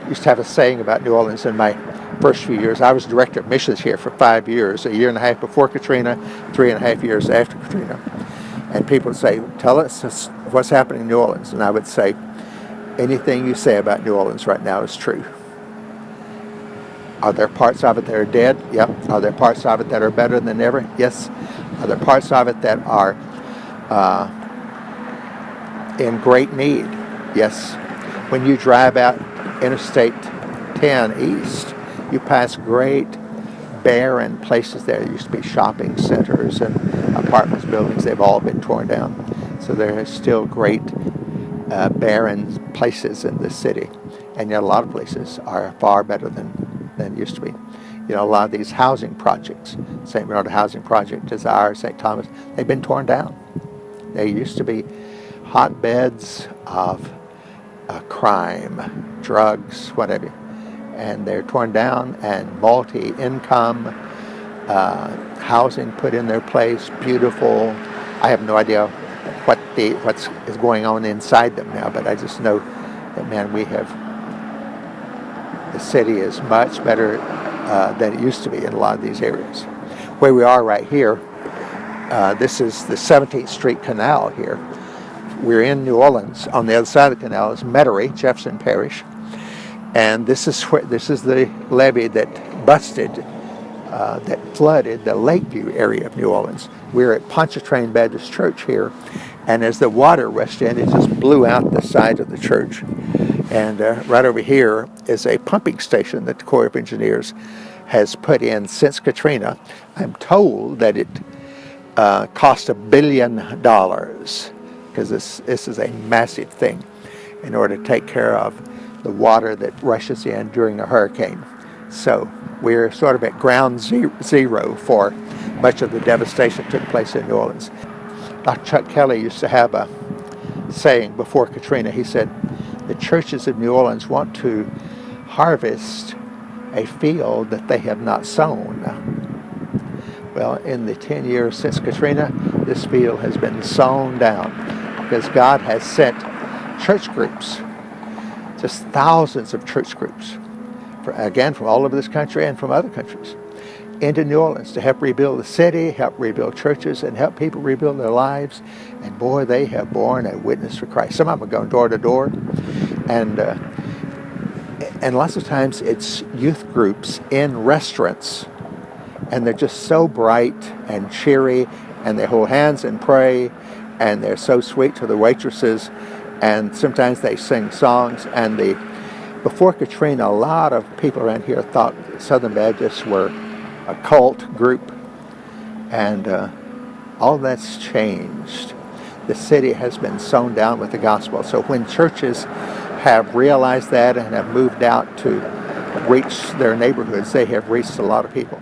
used to have a saying about New Orleans in my first few years. I was director of missions here for 5 years, a year and a half before Katrina, 3.5 years after Katrina. And people would say, tell us what's happening in New Orleans. And I would say, anything you say about New Orleans right now is true. Are there parts of it that are dead? Yep. Are there parts of it that are better than ever? Yes. Are there parts of it that are in great need? Yes. When you drive out Interstate 10 east, you pass great barren places there. There used to be shopping centers and apartments, buildings. They've all been torn down. So there are still great barren places in the city. And yet a lot of places are far better than used to be. You know, a lot of these housing projects, St. Bernard Housing Project, Desire, St. Thomas, they've been torn down. They used to be hotbeds of crime, drugs, whatever. And they're torn down, and multi-income housing put in their place, beautiful. I have no idea what is going on inside them now, but I just know that, man, the city is much better than it used to be in a lot of these areas. Where we are right here, this is the 17th Street Canal here. We're in New Orleans. On the other side of the canal is Metairie, Jefferson Parish. And this is the levee that busted, that flooded the Lakeview area of New Orleans. We're at Pontchartrain Baptist Church here, and as the water rushed in, it just blew out the side of the church. And right over here is a pumping station that the Corps of Engineers has put in since Katrina. I'm told that it cost $1 billion, because this is a massive thing in order to take care of the water that rushes in during a hurricane. So we're sort of at ground zero for much of the devastation that took place in New Orleans. Dr. Chuck Kelly used to have a saying before Katrina. He said, the churches of New Orleans want to harvest a field that they have not sown. Well, in the 10 years since Katrina, this field has been sown down because God has sent church groups, just thousands of church groups, from all over this country and from other countries, into New Orleans to help rebuild the city, help rebuild churches, and help people rebuild their lives. And boy, they have borne a witness for Christ. Some of them are going door to door, and lots of times it's youth groups in restaurants, and they're just so bright and cheery, and they hold hands and pray, and they're so sweet to the waitresses, and sometimes they sing songs. And before Katrina, a lot of people around here thought Southern Baptists were a cult group, and all that's changed. The city has been sown down with the gospel. So when churches have realized that and have moved out to reach their neighborhoods, they have reached a lot of people.